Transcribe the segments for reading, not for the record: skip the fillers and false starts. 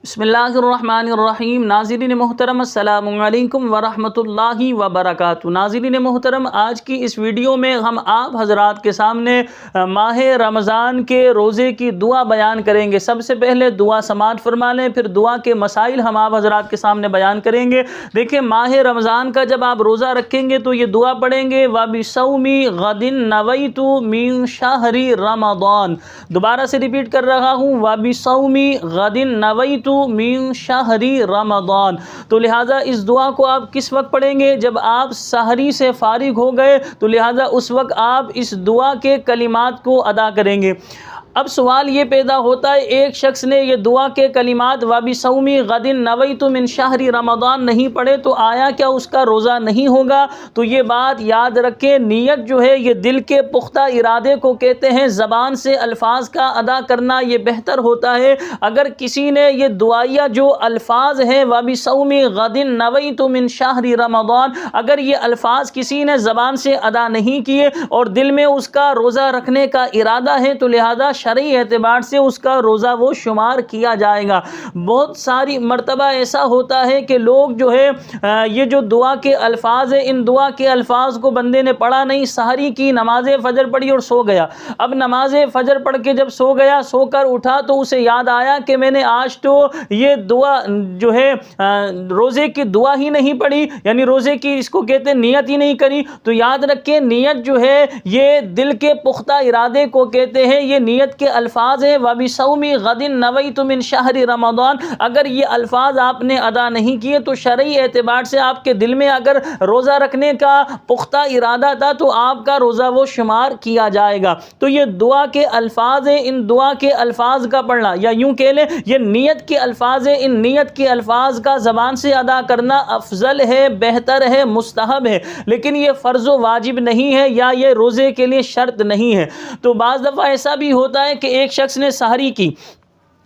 बिस्मिल्लाहिर्रहमानिर्रहीम। नाज़रीन मोहतरम अस्सलामु अलैकुम वरहमतुल्लाहि वबरकातुहू। नाज़रीन मोहतरम, आज की इस वीडियो में हम आप हज़रात के सामने माह रमज़ान के रोज़े की दुआ बयान करेंगे। सबसे पहले दुआ समाअत फरमा लें, फिर दुआ के मसाइल हम आप हज़रात के सामने बयान करेंगे। देखिए, माह रमज़ान का जब आप रोज़ा रखेंगे तो ये दुआ पढ़ेंगे, व बिसौमी गदिन नवैतु मिन शहरी रमज़ान। दोबारा से रिपीट कर रहा हूँ, व बिसौमी गदिन नवैतु मिन शहरी रमज़ान। तो लिहाजा इस दुआ को आप किस वक्त पढ़ेंगे? जब आप सहरी से फारिग हो गए तो लिहाजा उस वक्त आप इस दुआ के कलिमात को अदा करेंगे। अब सवाल ये पैदा होता है, एक शख्स ने ये दुआ के कलिमात वबिसौमी गदिन नवैतु मिन शहरी रमज़ान नहीं पढ़े तो आया क्या उसका रोज़ा नहीं होगा? तो ये बात याद रखें, नीयत जो है ये दिल के पुख्ता इरादे को कहते हैं। ज़बान से अल्फाज का अदा करना ये बेहतर होता है। अगर किसी ने ये दुआया जो अल्फाज हैं वबिसौमी गदिन नवैतु मिन शहरी रमज़ान, अगर ये अल्फाज किसी ने ज़बान से अदा नहीं किए और दिल में उसका रोज़ा रखने का इरादा है तो लिहाजा शरई एतबार से उसका रोज़ा वो शुमार किया जाएगा। बहुत सारी मर्तबा ऐसा होता है कि लोग जो है ये जो दुआ के अल्फाज है, इन दुआ के अल्फाज को बंदे ने पढ़ा नहीं, सहरी की, नमाज फ़जर पढ़ी और सो गया। अब नमाज फ़जर पढ़ के जब सो गया, सोकर उठा तो उसे याद आया कि मैंने आज तो ये दुआ जो है रोज़े की दुआ ही नहीं पढ़ी, यानी रोज़े की इसको कहते हैं नियत ही नहीं करी। तो याद रखें, नियत जो है ये दिल के पुख्ता इरादे को कहते हैं। ये नियत के अल्फाज हैं, वबिसौमी गदिन नवैतु मिन शहरी रमज़ान। अगर ये अल्फाज आपने अदा नहीं किए तो शरई एतबार से आपके दिल में अगर रोज़ा रखने का पुख्ता इरादा था तो आपका रोज़ा वो शुमार किया जाएगा। तो ये दुआ के अल्फाज हैं, इन दुआ के अल्फाज का पढ़ना, या यूँ कह लें ये नियत के अल्फाज हैं, इन नियत के अल्फाज का ज़बान से अदा करना अफजल है, बेहतर है, मुस्तहब है, लेकिन ये फ़र्ज़ वाजिब नहीं है या ये रोज़े के लिए शर्त नहीं है। तो बाज़ दफ़ा ऐसा भी होता है कि एक शख्स ने सहरी की,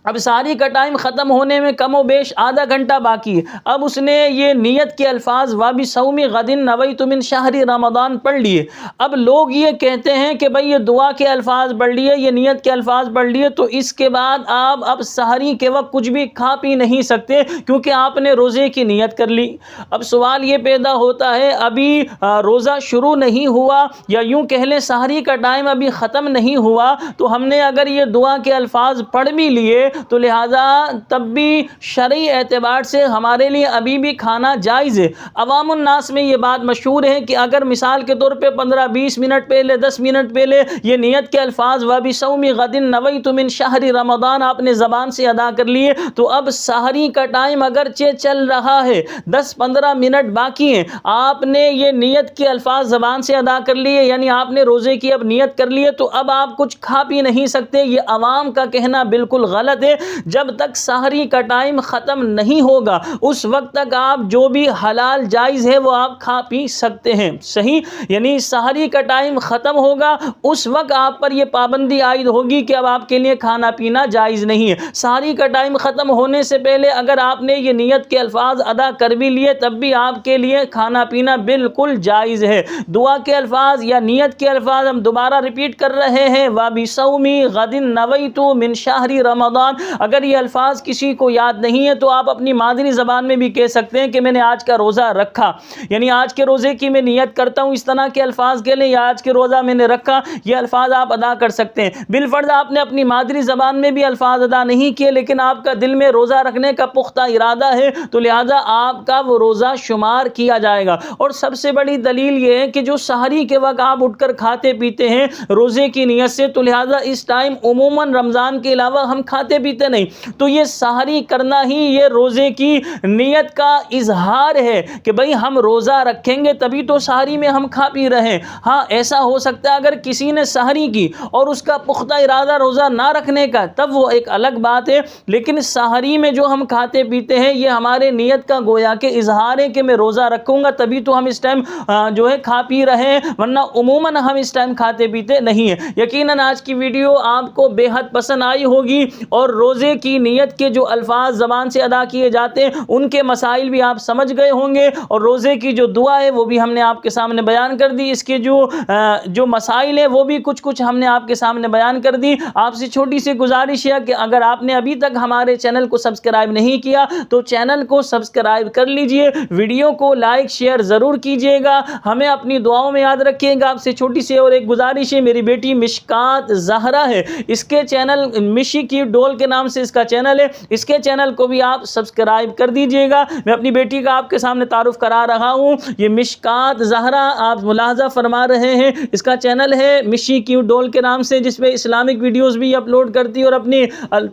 अब सहरी का टाइम ख़त्म होने में कम व बेश आधा घंटा बाकी है। अब उसने ये नियत के अल्फाज वबिसौमी गदिन नवैतु मिन शहरी रमज़ान पढ़ लिए। अब लोग ये कहते हैं कि भाई ये दुआ के अल्फाज पढ़ लिए, ये नियत के अल्फाज पढ़ लिए, तो इसके बाद आप अब सहरी के वक्त कुछ भी खा पी नहीं सकते क्योंकि आपने रोज़े की नियत कर ली। अब सवाल ये पैदा होता है, अभी रोज़ा शुरू नहीं हुआ या यूँ कह लें सहरी का टाइम अभी ख़त्म नहीं हुआ, तो हमने अगर ये दुआ के अल्फाज पढ़ भी लिए तो लिहाजा तब भी शरई एतबार से हमारे लिए अभी भी खाना जायज़ है। अवामुन नास में ये बात मशहूर है कि अगर मिसाल के तौर पे 15-20 मिनट पहले, 10 मिनट पहले ये नियत के अल्फाज वबिसौमी गदिन नवैतु मिन शहरी रमज़ान आपने ज़बान से अदा कर लिए, तो अब सहरी का टाइम अगरचे चल रहा है, 10-15 मिनट बाकी हैं, आपने ये नियत के अल्फाज ज़बान से अदा कर लिए, यानी आपने रोज़े की अब नियत कर लिए, तो अब आप कुछ खा पी नहीं सकते। ये अवाम का कहना बिल्कुल गलत है। जब तक सहरी का टाइम ख़त्म नहीं होगा उस वक्त तक आप जो भी हलाल जायज़ है वो आप खा पी सकते हैं। सही, यानी सहरी का टाइम ख़त्म होगा उस वक्त आप पर ये पाबंदी आयद होगी कि अब आपके लिए खाना पीना जायज़ नहीं है। सहरी का टाइम ख़त्म होने से पहले अगर आपने ये नियत के अल्फाज अदा कर भी लिए तब भी आपके लिए खाना पीना बिल्कुल जायज़ है। दुआ के अल्फाज या नियत के अल्फाज हम दोबारा रिपीट कर रहे हैं, वबिसौमी गदिन नवैतु मिन शहरी रमज़ान। अगर ये अल्फाज किसी को याद नहीं है तो आप अपनी मादरी ज़बान में भी कह सकते हैं कि मैंने आज का रोज़ा रखा, यानी आज के रोज़े की मैं नियत करता हूँ, इस तरह के अल्फाज के लिए, या आज के रोज़ा मैंने रखा, ये अल्फाज आप अदा कर सकते हैं। बिलफर्ज आपने अपनी मादरी ज़बान में भी अल्फाज अदा नहीं किए लेकिन आपका दिल में रोज़ा रखने का पुख्ता इरादा है तो लिहाजा आपका वो रोज़ा शुमार किया जाएगा। और सबसे बड़ी दलील ये है कि जो सहरी के वक्त आप उठकर खाते पीते हैं रोज़े की नियत से, तो लिहाजा इस टाइम उमूमन रमज़ान के अलावा हम खाते पीते नहीं, तो ये सहरी करना ही ये रोज़े की नियत का इजहार है कि भाई हम रोज़ा रखेंगे तभी तो सहरी में हम खा पी रहे हैं। हाँ, ऐसा हो सकता है अगर किसी ने सहरी की और उसका पुख्ता इरादा रोज़ा ना रखने का, तब वो एक अलग बात है, लेकिन सहरी में जो हम खाते पीते हैं ये हमारे नियत का गोया के इजहार है कि मैं रोज़ा रखूँगा तभी तो हम इस टाइम जो है खा पी रहे हैं, वरना उमूमन हम इस टाइम खाते पीते नहीं हैं। यकीनन आज की वीडियो आपको बेहद पसंद आई होगी और روزے کی نیت کے جو الفاظ زبان سے ادا کیے جاتے ہیں ان کے مسائل بھی آپ سمجھ گئے ہوں گے، اور روزے کی جو دعا ہے وہ بھی ہم نے آپ کے سامنے بیان کر دی، اس کے جو مسائل ہیں وہ بھی کچھ ہم نے آپ کے سامنے بیان کر دی۔ آپ سے چھوٹی سی گزارش ہے کہ اگر آپ نے ابھی تک ہمارے چینل کو سبسکرائب نہیں کیا تو چینل کو سبسکرائب کر لیجئے، ویڈیو کو لائک شیئر ضرور کیجئے گا، ہمیں اپنی دعاؤں میں یاد رکھیے گا۔ آپ سے چھوٹی سی اور ایک گزارش ہے، میری بیٹی مشکات زہرا ہے، اس کے چینل مشی کی ڈول کے نام سے اس کا چینل ہے، اس کے چینل کو بھی آپ سبسکرائب کر دیجئے گا۔ میں اپنی بیٹی کا آپ کے سامنے تعارف کرا رہا ہوں، یہ مشکات زہرا، آپ ملاحظہ فرما رہے ہیں، اس کا چینل ہے مشی کی ڈول کے نام سے، جس پہ اسلامک ویڈیوز بھی اپلوڈ کرتی ہے اور اپنی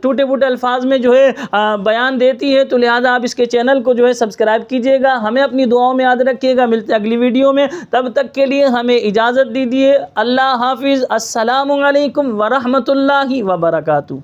ٹوٹے پھوٹے الفاظ میں جو ہے بیان دیتی ہے، تو لہذا آپ اس کے چینل کو جو ہے سبسکرائب کیجئے گا، ہمیں اپنی دعاؤں میں یاد رکھیے گا۔ ملتے اگلی ویڈیو میں، تب تک کے لیے ہمیں اجازت دیجیے، اللہ حافظ، السلام علیکم ورحمۃ اللہ وبرکاتہ۔